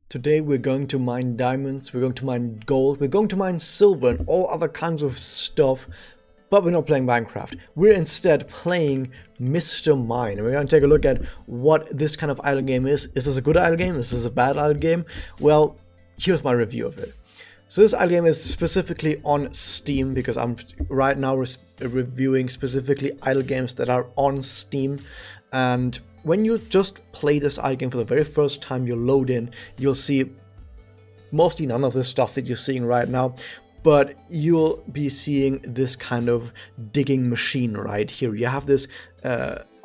Today we're going to mine diamonds, we're going to mine gold, we're going to mine silver and all other kinds of stuff, but we're not playing Minecraft. We're instead playing Mr. Mine, and we're going to take a look at what this kind of idle game is. Is this a good idle game? Is this a bad idle game? Well, here's my review of it. So this idle game is specifically on Steam, because I'm right now reviewing specifically idle games that are on Steam. And when you just play this idle game for the very first time, you load in, you'll see mostly none of this stuff that you're seeing right now, but you'll be seeing this kind of digging machine right here. You have this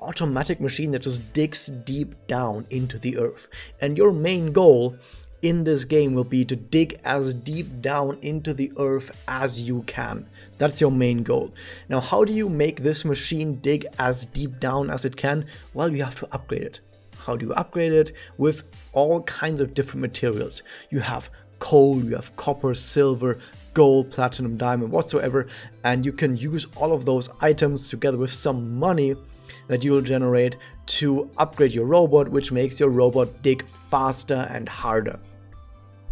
automatic machine that just digs deep down into the earth, and your main goal in this game will be to dig as deep down into the earth as you can. That's your main goal. Now, how do you make this machine dig as deep down as it can? Well, you have to upgrade it. How do you upgrade it? With all kinds of different materials. You have coal, you have copper, silver, gold, platinum, diamond, whatsoever, and you can use all of those items together with some money that you will generate to upgrade your robot, which makes your robot dig faster and harder.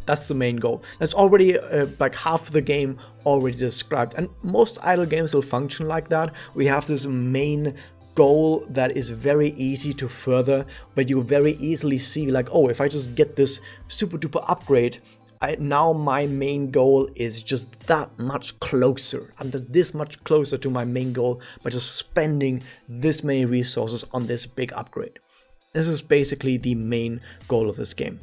That's the main goal. That's already like half the game already described, and most idle games will function like that. We have this main goal that is very easy to further, but you very easily see like, oh, if I just get this super duper upgrade, now my main goal is just that much closer. I'm just this much closer to my main goal by just spending this many resources on this big upgrade. This is basically the main goal of this game.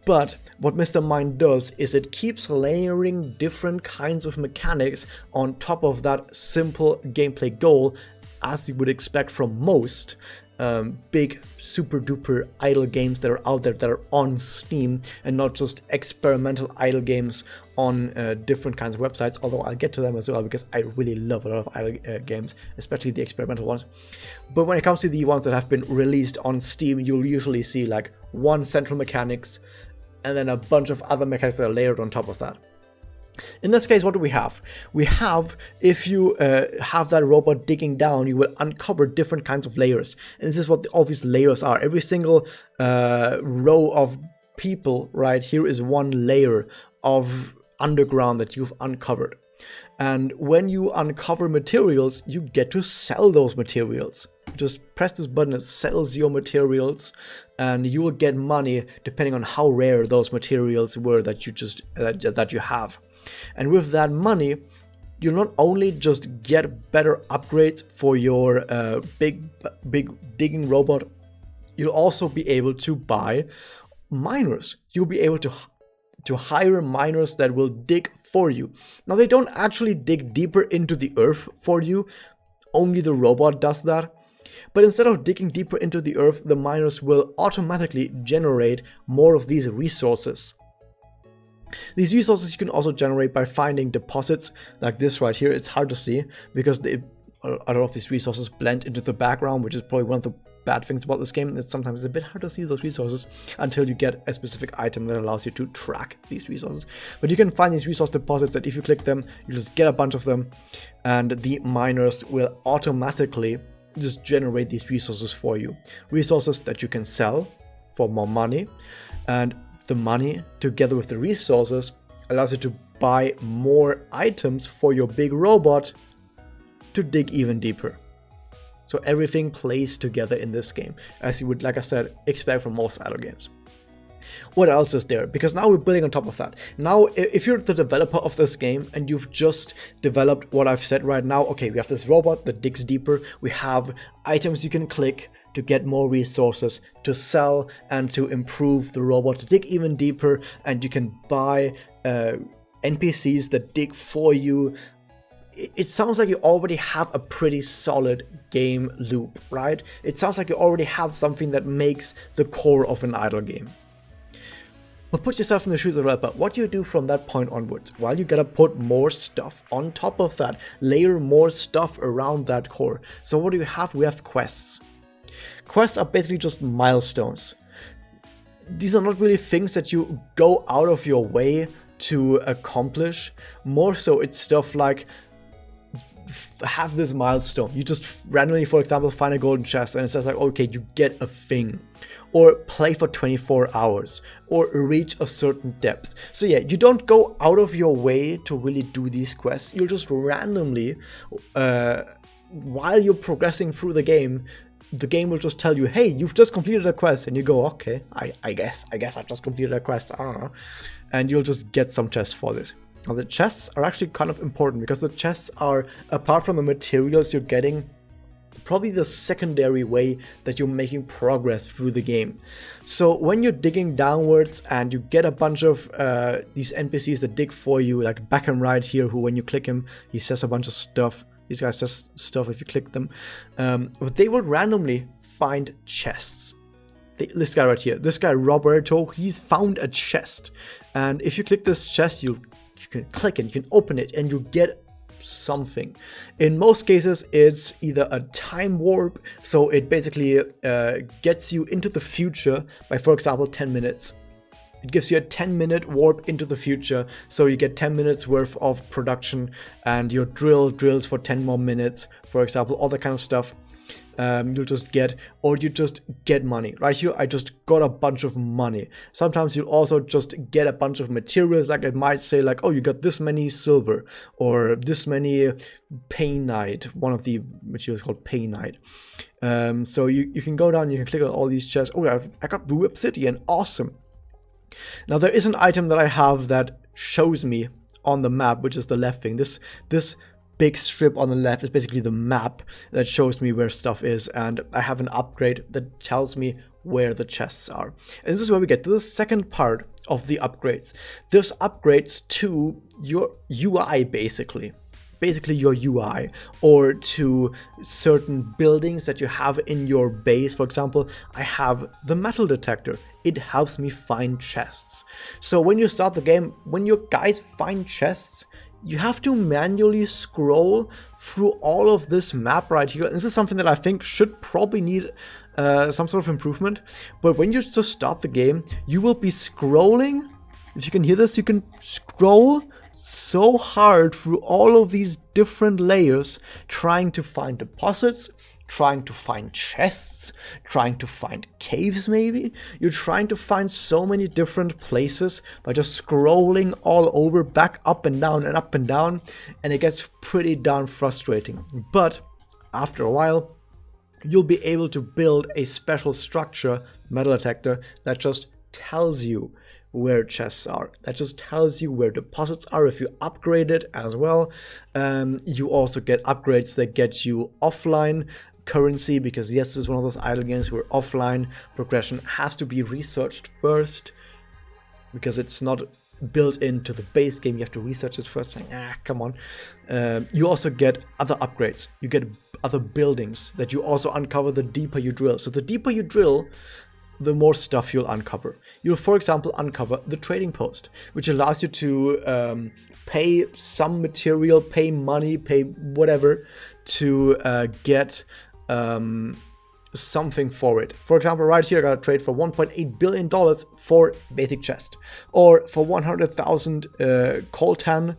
But what Mr. Mine does is it keeps layering different kinds of mechanics on top of that simple gameplay goal, as you would expect from most big super duper idle games that are out there that are on Steam, and not just experimental idle games on different kinds of websites, although I'll get to them as well, because I really love a lot of idle games, especially the experimental ones. But when it comes to the ones that have been released on Steam, you'll usually see like one central mechanics and then a bunch of other mechanics that are layered on top of that. In this case, what do we have? We have, if you have that robot digging down, you will uncover different kinds of layers. And this is what all these layers are. Every single row of people right here is one layer of underground that you've uncovered. And when you uncover materials, you get to sell those materials. Just press this button, it sells your materials, and you will get money depending on how rare those materials were that you have. And with that money, you'll not only just get better upgrades for your big digging robot, you'll also be able to buy miners. You'll be able to hire miners that will dig for you. Now, they don't actually dig deeper into the earth for you, only the robot does that. But instead of digging deeper into the earth, the miners will automatically generate more of these resources. These resources you can also generate by finding deposits like this right here. It's hard to see because a lot of these resources blend into the background, which is probably one of the bad things about this game. It's sometimes a bit hard to see those resources until you get a specific item that allows you to track these resources. But you can find these resource deposits that if you click them, you just get a bunch of them, and the miners will automatically just generate these resources for you. Resources that you can sell for more money, and the money together with the resources allows you to buy more items for your big robot to dig even deeper. So everything plays together in this game, as you would, like I said, expect from most idle games. What else is there? Because now we're building on top of that. Now, if you're the developer of this game and you've just developed what I've said right now, okay, we have this robot that digs deeper, we have items you can click to get more resources, to sell, and to improve the robot to dig even deeper, and you can buy NPCs that dig for you. It sounds like you already have a pretty solid game loop, right? It sounds like you already have something that makes the core of an idle game. But put yourself in the shoes of the developer. What do you do from that point onwards? Well, you gotta put more stuff on top of that, layer more stuff around that core. So what do we have? We have quests. Quests are basically just milestones. These are not really things that you go out of your way to accomplish. More so, it's stuff like have this milestone. You just randomly, for example, find a golden chest and it says like, okay, you get a thing. or play for 24 hours, or reach a certain depth. So yeah, you don't go out of your way to really do these quests. You'll just randomly, while you're progressing through the game will just tell you, hey, you've just completed a quest, and you go, okay, I guess I've just completed a quest, I don't know, and you'll just get some chests for this. Now the chests are actually kind of important, because the chests are, apart from the materials you're getting, probably the secondary way that you're making progress through the game. So when you're digging downwards and you get a bunch of these NPCs that dig for you, like back and right here, who when you click him, he says a bunch of stuff. These guys says stuff if you click them. But they will randomly find chests. This guy right here, this guy Roberto, he's found a chest. And if you click this chest, you can click it, you can open it, and you get something. In most cases, it's either a time warp, so it basically gets you into the future by, for example, 10 minutes. It gives you a 10-minute warp into the future, so you get 10 minutes worth of production, and your drills for 10 more minutes, for example, all that kind of stuff. You'll just get, or you just get money. Right here, I just got a bunch of money. Sometimes you'll also just get a bunch of materials, like it might say like, oh, you got this many silver, or this many painite. One of the materials called painite. So you can go down, you can click on all these chests. Oh, I got blue obsidian, awesome. Now there is an item that I have that shows me on the map, which is the left thing. This big strip on the left is basically the map that shows me where stuff is, and I have an upgrade that tells me where the chests are. And this is where we get to the second part of the upgrades. There's upgrades to your UI, basically your UI, or to certain buildings that you have in your base. For example, I have the metal detector. It helps me find chests. So when you start the game, when your guys find chests, you have to manually scroll through all of this map right here. This is something that I think should probably need some sort of improvement. But when you just start the game, you will be scrolling. If you can hear this, you can scroll so hard through all of these different layers, trying to find deposits, trying to find chests, trying to find caves maybe. You're trying to find so many different places by just scrolling all over, back up and down and up and down, and it gets pretty darn frustrating. But after a while, you'll be able to build a special structure, metal detector, that just tells you where chests are. That just tells you where deposits are if you upgrade it as well. You also get upgrades that get you offline currency, because yes, this is one of those idle games where offline progression has to be researched first, because it's not built into the base game. You have to research it first. Come on. You also get other upgrades. You get other buildings that you also uncover the deeper you drill. So the deeper you drill, the more stuff you'll uncover. You'll, for example, uncover the trading post, which allows you to pay some material, pay money, pay whatever to get something for it. For example, right here, I got a trade for $1.8 billion for basic chest, or for 100,000 coltan,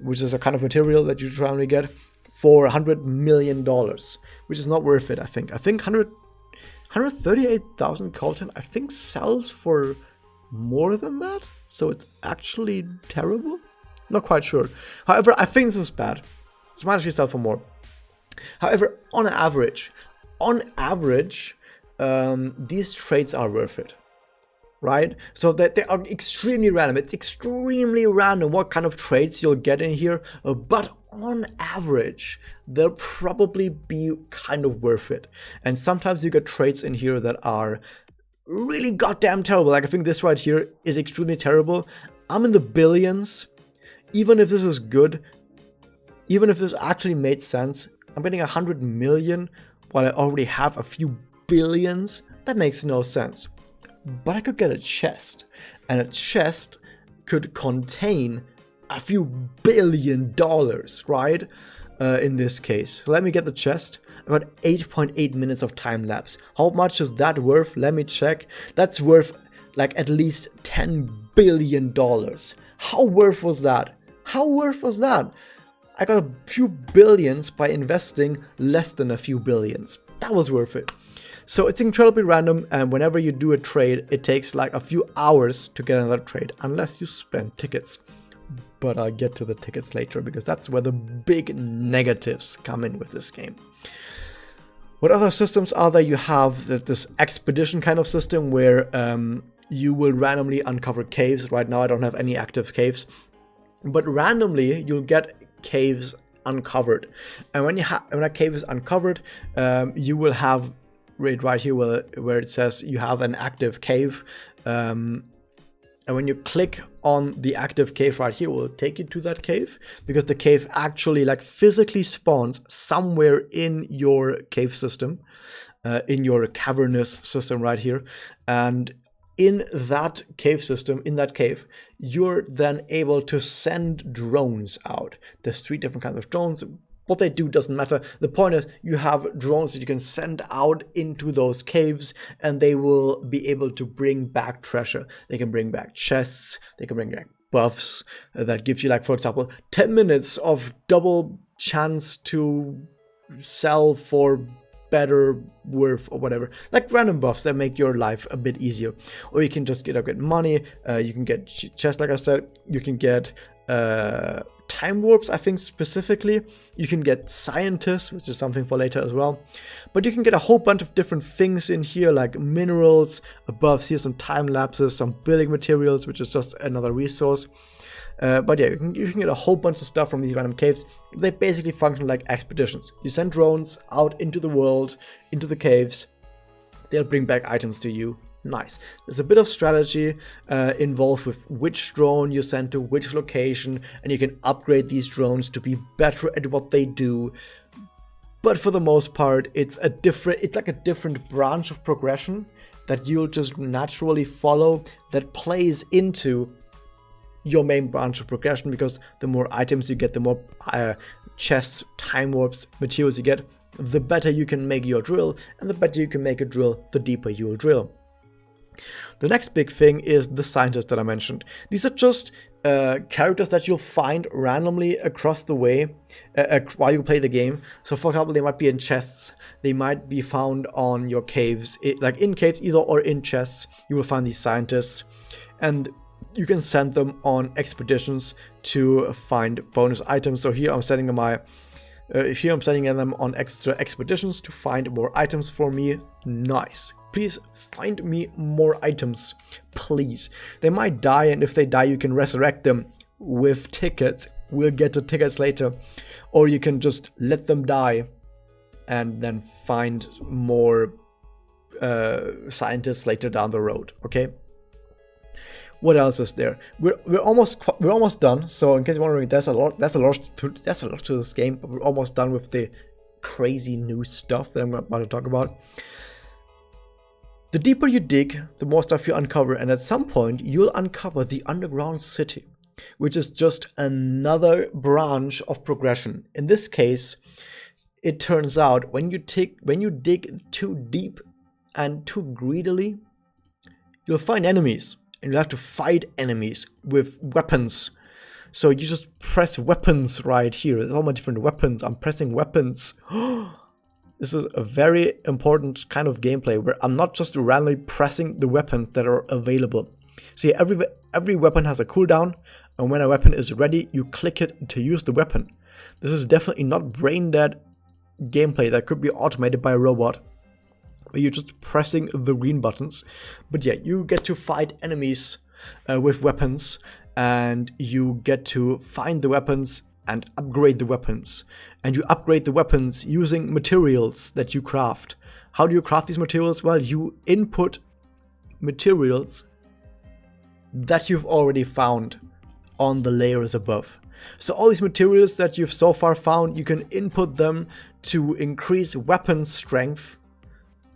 which is a kind of material that you try and get, for $100 million, which is not worth it. I think 138,000 coltan, I think, sells for more than that, so it's actually terrible. Not quite sure. However, I think this is bad. This might actually sell for more. However, on average, these trades are worth it, right? So that they are extremely random. It's extremely random what kind of trades you'll get in here, but on average, they'll probably be kind of worth it. And sometimes you get trades in here that are really goddamn terrible. Like I think this right here is extremely terrible. I'm in the billions. Even if this is good, even if this actually made sense, I'm getting 100 million while I already have a few billions. That makes no sense. But I could get a chest, and a chest could contain a few $billion, right? In this case. So let me get the chest. I got 8.8 minutes of time lapse. How much is that worth? Let me check. That's worth like at least $10 billion. How worth was that? How worth was that? I got a few billions by investing less than a few billions. That was worth it. So it's incredibly random, and whenever you do a trade, it takes like a few hours to get another trade, unless you spend tickets. But I'll get to the tickets later, because that's where the big negatives come in with this game. What other systems are there? You have this expedition kind of system where you will randomly uncover caves. Right now I don't have any active caves, but randomly you'll get caves uncovered. And when a cave is uncovered, you will have right here where it says you have an active cave. And when you click on the active cave right here, it will take you to that cave, because the cave actually like physically spawns somewhere in your cave system, in your cavernous system right here. And in that cave system, in that cave, you're then able to send drones out. There's 3 different kinds of drones. What they do doesn't matter. The point is you have drones that you can send out into those caves, and they will be able to bring back treasure. They can bring back chests, they can bring back buffs that gives you, like, for example, 10 minutes of double chance to sell for better worth or whatever, like random buffs that make your life a bit easier. Or you can just get money, you can get chests, like I said, you can get time warps, I think specifically. You can get scientists, which is something for later as well. But you can get a whole bunch of different things in here, like minerals, buffs, here some time lapses, some building materials, which is just another resource. But yeah, you can get a whole bunch of stuff from these random caves. They basically function like expeditions. You send drones out into the world, into the caves. They'll bring back items to you. Nice. There's a bit of strategy involved with which drone you send to which location, and you can upgrade these drones to be better at what they do. But for the most part, it's like a different branch of progression that you'll just naturally follow, that plays into your main branch of progression, because the more items you get, the more chests, time warps, materials you get, the better you can make your drill, and the better you can make a drill, the deeper you'll drill. The next big thing is the scientists that I mentioned. These are just characters that you'll find randomly across the way while you play the game. So for example, they might be in chests, they might be found on your caves, like in caves either or in chests. You will find these scientists, and you can send them on expeditions to find bonus items. So here I'm sending them on extra expeditions to find more items for me. Nice. Please find me more items, please. They might die, and if they die, you can resurrect them with tickets. We'll get to tickets later. Or you can just let them die and then find more scientists later down the road, okay? What else is there? We're almost done. So in case you're wondering, there's a lot to this game, but we're almost done with the crazy new stuff that I'm about to talk about. The deeper you dig, the more stuff you uncover, and at some point you'll uncover the underground city, which is just another branch of progression. In this case, it turns out when you dig too deep and too greedily, you'll find enemies. And you have to fight enemies with weapons. So you just press weapons right here. There's all my different weapons. I'm pressing weapons. This is a very important kind of gameplay where I'm not just randomly pressing the weapons that are available. See, every weapon has a cooldown, and when a weapon is ready, you click it to use the weapon. This is definitely not brain dead gameplay that could be automated by a robot. You're just pressing the green buttons. But yeah, you get to fight enemies with weapons, and you get to find the weapons and upgrade the weapons. And you upgrade the weapons using materials that you craft. How do you craft these materials? Well, you input materials that you've already found on the layers above. So all these materials that you've so far found, you can input them to increase weapon strength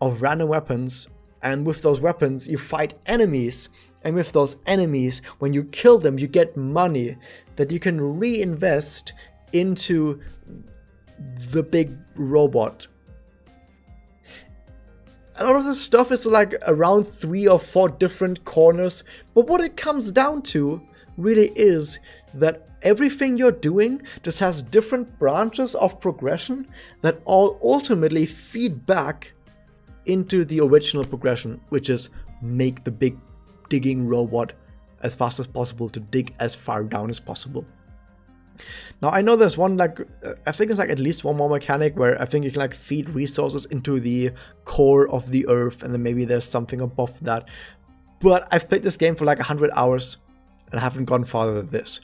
of random weapons, and with those weapons you fight enemies, and with those enemies, when you kill them, you get money that you can reinvest into the big robot. A lot of this stuff is like around 3 or 4 different corners, but what it comes down to really is that everything you're doing just has different branches of progression that all ultimately feed back into the original progression, which is make the big digging robot as fast as possible to dig as far down as possible. Now I know there's one, like, I think it's like at least one more mechanic where I think you can like feed resources into the core of the earth, and then maybe there's something above that. But I've played this game for like 100 hours and I haven't gone farther than this.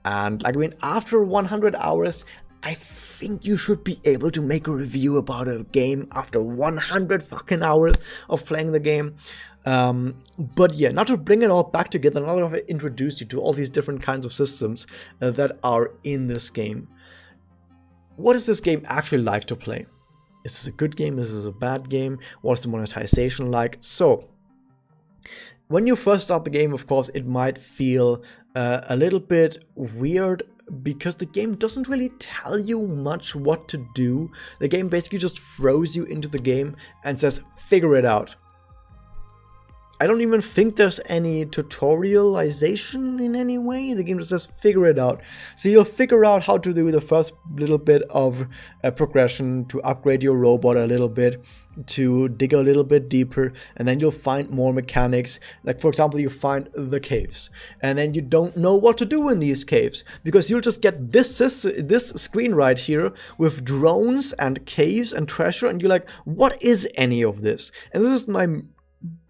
And like, I mean, after 100 hours, I think you should be able to make a review about a game after 100 fucking hours of playing the game. But yeah, now to bring it all back together, now that I've introduced you to all these different kinds of systems that are in this game, what is this game actually like to play? Is this a good game? Is this a bad game? What's the monetization like? So, when you first start the game, of course, it might feel a little bit weird because the game doesn't really tell you much what to do. The game basically just throws you into the game and says, figure it out. I don't even think there's any tutorialization in any way. The game just says figure it out. So you'll figure out how to do the first little bit of progression, to upgrade your robot a little bit, to dig a little bit deeper, and then you'll find more mechanics. Like, for example, you find the caves, and then you don't know what to do in these caves because you'll just get this screen right here with drones and caves and treasure, and you're like, what is any of this? And this is my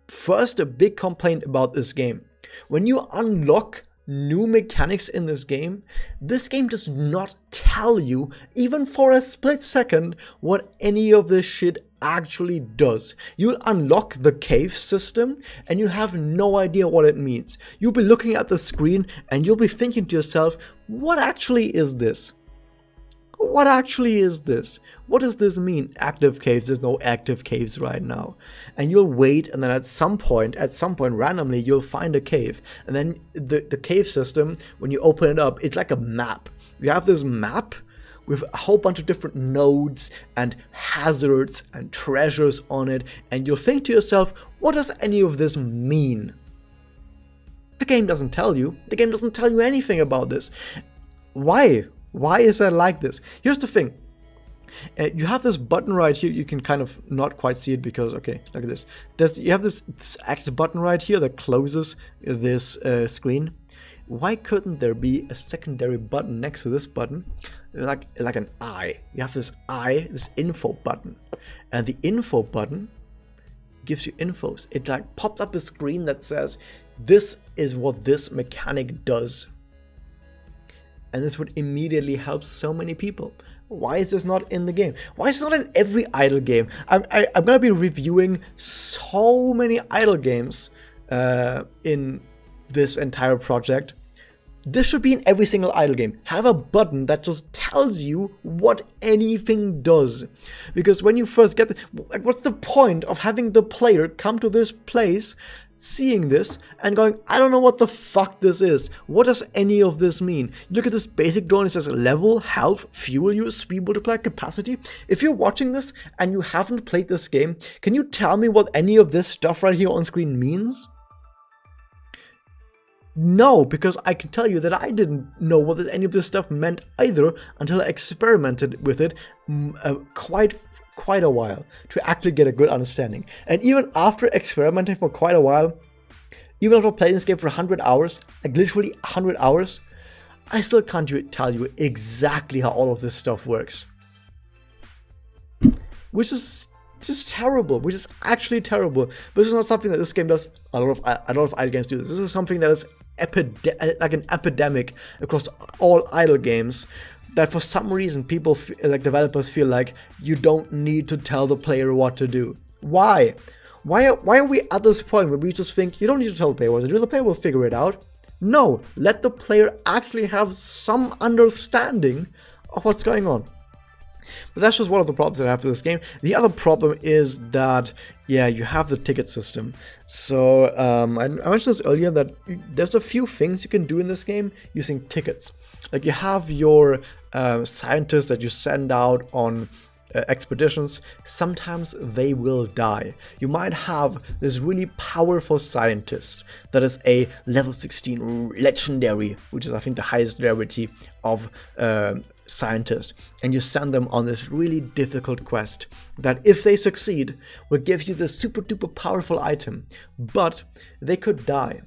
first a big complaint about this game. When you unlock new mechanics in this game does not tell you, even for a split second, what any of this shit actually does. You'll unlock the cave system and you have no idea what it means. You'll be looking at the screen and you'll be thinking to yourself, what actually is this? What actually is this? What does this mean? Active caves, there's no active caves right now. And you'll wait, and then at some point randomly, you'll find a cave. And then the cave system, when you open it up, it's like a map. You have this map with a whole bunch of different nodes and hazards and treasures on it. And you'll think to yourself, what does any of this mean? The game doesn't tell you. The game doesn't tell you anything about this. Why? Why is that like this? Here's the thing. You have this button right here. You can kind of not quite see it because, okay, look at this. You have this X button right here that closes this screen. Why couldn't there be a secondary button next to this button? Like an eye. You have this eye, this info button. And the info button gives you infos. It like pops up a screen that says, this is what this mechanic does. And this would immediately help so many people. Why is this not in the game? Why is it not in every idle game? I'm gonna be reviewing so many idle games in this entire project. This should be in every single idle game. Have a button that just tells you what anything does. Because when you first get like, what's the point of having the player come to this place, seeing this and going, I don't know what the fuck this is. What does any of this mean? You look at this basic door and it says level, health, fuel use, speed multiplier, capacity. If you're watching this and you haven't played this game, can you tell me what any of this stuff right here on screen means? No, because I can tell you that I didn't know what any of this stuff meant either until I experimented with it quite a while to actually get a good understanding. And even after experimenting for quite a while, even after playing this game for 100 hours, like literally 100 hours, I still can't tell you exactly how all of this stuff works. Which is just terrible, which is actually terrible. But this is not something that this game does. A lot of idle games do this. This is something that is like an epidemic across all idle games, that for some reason people like developers feel like you don't need to tell the player what to do. Why are we at this point where we just think you don't need to tell the player what to do, the player will figure it out? No, let the player actually have some understanding of what's going on. But that's just one of the problems that I have with this game. The other problem is that, yeah, you have the ticket system. So I mentioned this earlier, that there's a few things you can do in this game using tickets. Like you have your scientists that you send out on expeditions. Sometimes they will die. You might have this really powerful scientist that is a level 16 legendary, which is I think the highest rarity of scientist and you send them on this really difficult quest that, if they succeed, will give you this super duper powerful item, but they could die.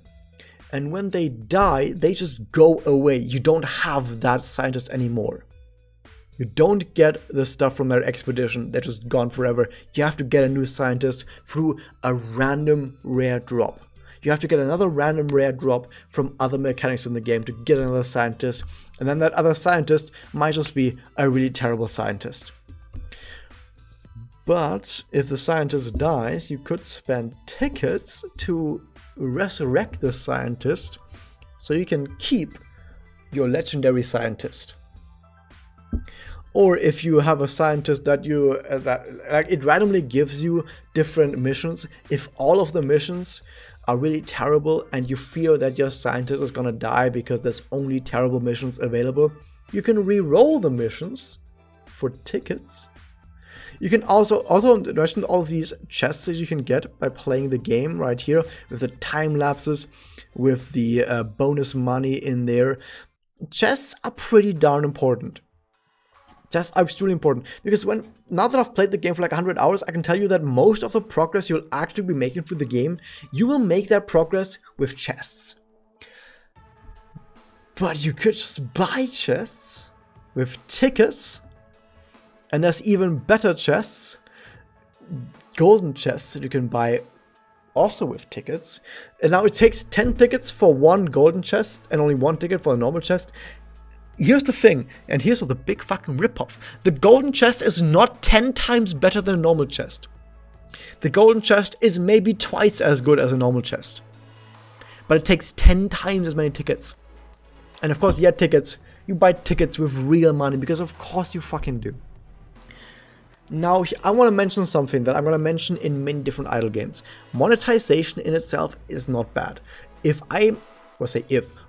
And when they die, they just go away. You don't have that scientist anymore. You don't get the stuff from their expedition. They're just gone forever. You have to get a new scientist through a random rare drop. You have to get another random rare drop from other mechanics in the game to get another scientist. And then that other scientist might just be a really terrible scientist. But if the scientist dies, you could spend tickets to resurrect the scientist so you can keep your legendary scientist. Or if you have a scientist that it randomly gives you different missions. If all of the missions are really terrible and you fear that your scientist is gonna die because there's only terrible missions available, you can re-roll the missions for tickets. You can also mention all of these chests that you can get by playing the game right here with the time lapses, with the bonus money in there. Chests are pretty darn important. Chests are extremely important because now that I've played the game for like 100 hours, I can tell you that most of the progress you'll actually be making through the game, you will make that progress with chests. But you could just buy chests with tickets. And there's even better chests, golden chests that you can buy also with tickets. And now it takes 10 tickets for one golden chest and only 1 ticket for a normal chest. Here's the thing, and here's what the big fucking ripoff. The golden chest is not 10 times better than a normal chest. The golden chest is maybe twice as good as a normal chest. But it takes 10 times as many tickets. And of course, tickets. You buy tickets with real money because of course you fucking do. Now, I want to mention something that I'm going to mention in many different idle games. Monetization in itself is not bad.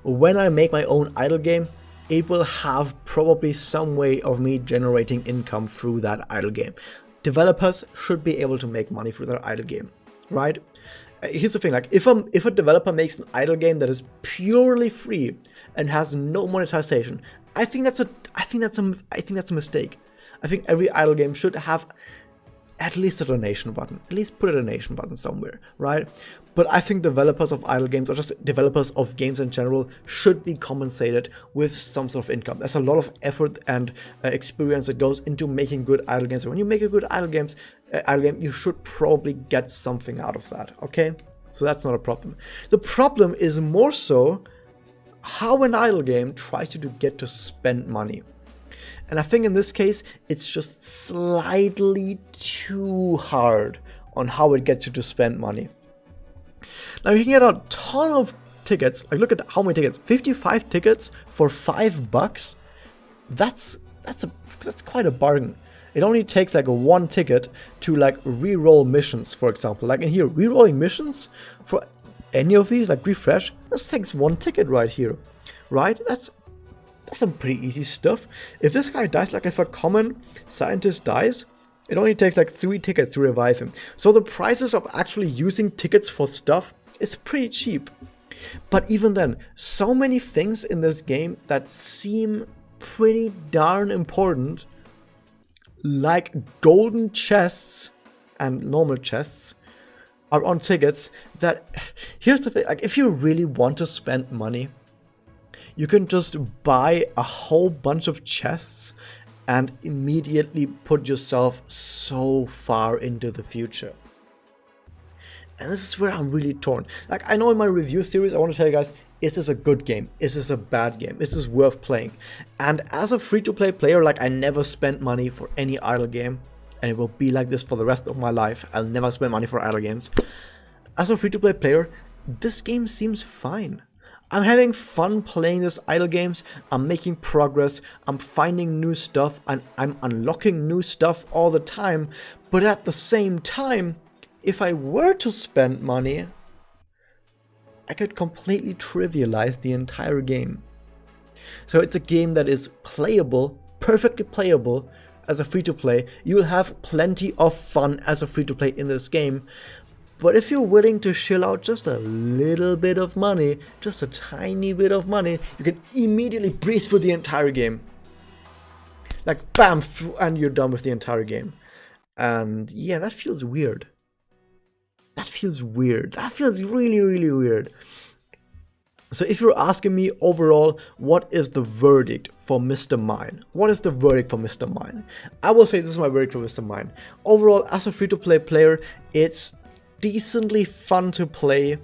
When I make my own idle game, it will have probably some way of me generating income through that idle game. Developers should be able to make money through their idle game, right? Here's the thing, like if a developer makes an idle game that is purely free and has no monetization, I think that's a mistake. I think every idle game should have at least a donation button. At least put a donation button somewhere, right? But I think developers of idle games, or just developers of games in general, should be compensated with some sort of income. There's a lot of effort and experience that goes into making good idle games. So when you make a good idle game, you should probably get something out of that, okay? So that's not a problem. The problem is more so how an idle game tries to get to spend money. And I think in this case, it's just slightly too hard on how it gets you to spend money. Now you can get a ton of tickets. Like look at how many tickets. 55 tickets for $5. That's quite a bargain. It only takes like 1 ticket to like re-roll missions, for example. Like in here, re-rolling missions for any of these, like refresh, this takes 1 ticket right here, right? That's some pretty easy stuff. If this guy dies, like if a common scientist dies, it only takes like 3 tickets to revive him. So the prices of actually using tickets for stuff is pretty cheap. But even then, so many things in this game that seem pretty darn important, like golden chests and normal chests, are on tickets that, here's the thing, like if you really want to spend money, you can just buy a whole bunch of chests and immediately put yourself so far into the future. And this is where I'm really torn. Like I know in my review series, I want to tell you guys, is this a good game? Is this a bad game? Is this worth playing? And as a free-to-play player, like I never spent money for any idle game, and it will be like this for the rest of my life. I'll never spend money for idle games. As a free-to-play player, this game seems fine. I'm having fun playing these idle games, I'm making progress, I'm finding new stuff, and I'm unlocking new stuff all the time, but at the same time, if I were to spend money, I could completely trivialize the entire game. So it's a game that is playable, perfectly playable as a free-to-play. You'll have plenty of fun as a free-to-play in this game. But if you're willing to shell out just a little bit of money, just a tiny bit of money, you can immediately breeze through the entire game. Like, bam, and you're done with the entire game. And yeah, that feels weird. That feels weird. That feels really, really weird. So if you're asking me overall, what is the verdict for Mr. Mine? What is the verdict for Mr. Mine? I will say this is my verdict for Mr. Mine. Overall, as a free-to-play player, it's decently fun to play,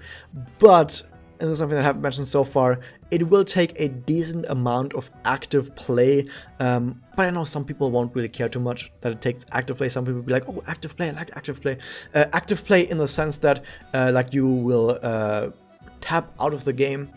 but, and this is something that I haven't mentioned so far, it will take a decent amount of active play, but I know some people won't really care too much that it takes active play. Some people will be like, oh, active play, I like active play. Active play in the sense that like you will tap out of the game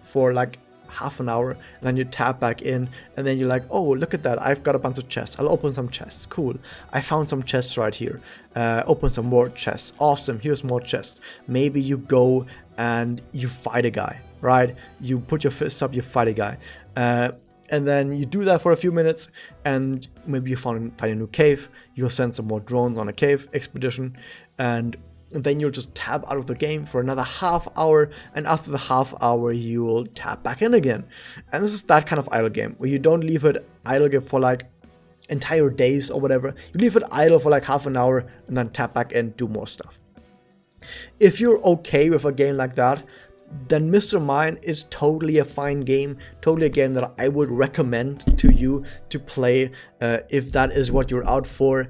for like half an hour, and then you tap back in, and then you're like, oh, look at that, I've got a bunch of chests, I'll open some chests, cool, I found some chests right here, open some more chests, awesome, here's more chests. Maybe you go and you fight a guy, right? You put your fists up, you fight a guy, and then you do that for a few minutes, and maybe you find a new cave, you'll send some more drones on a cave expedition, and then you'll just tab out of the game for another half hour, and after the half hour you'll tap back in again. And this is that kind of idle game, where you don't leave it idle for like entire days or whatever. You leave it idle for like half an hour and then tap back in, do more stuff. If you're okay with a game like that, then Mr. Mine is totally a fine game, totally a game that I would recommend to you to play if that is what you're out for.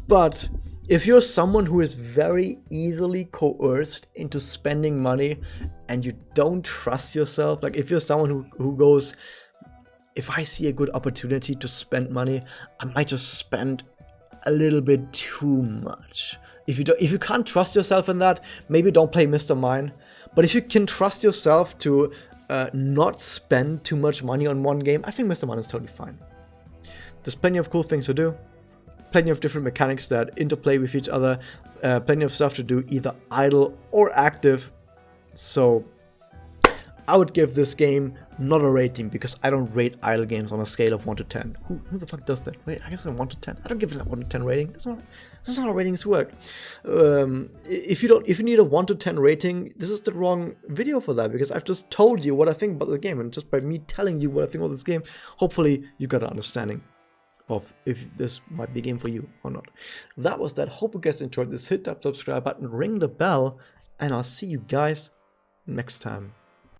But if you're someone who is very easily coerced into spending money and you don't trust yourself, like if you're someone who goes, if I see a good opportunity to spend money, I might just spend a little bit too much. If you can't trust yourself in that, maybe don't play Mr. Mine. But if you can trust yourself to not spend too much money on one game, I think Mr. Mine is totally fine. There's plenty of cool things to do. Plenty of different mechanics that interplay with each other, plenty of stuff to do, either idle or active. So I would give this game not a rating, because I don't rate idle games on a scale of 1 to 10. Who the fuck does that? Wait, I guess a 1 to 10. I don't give it a 1 to 10 rating. That's not how ratings work. If you need a 1 to 10 rating, this is the wrong video for that, because I've just told you what I think about the game, and just by me telling you what I think of this game, hopefully you got an understanding of if this might be a game for you or not. That was that. Hope you guys enjoyed this. Hit that subscribe button, ring the bell, and I'll see you guys next time.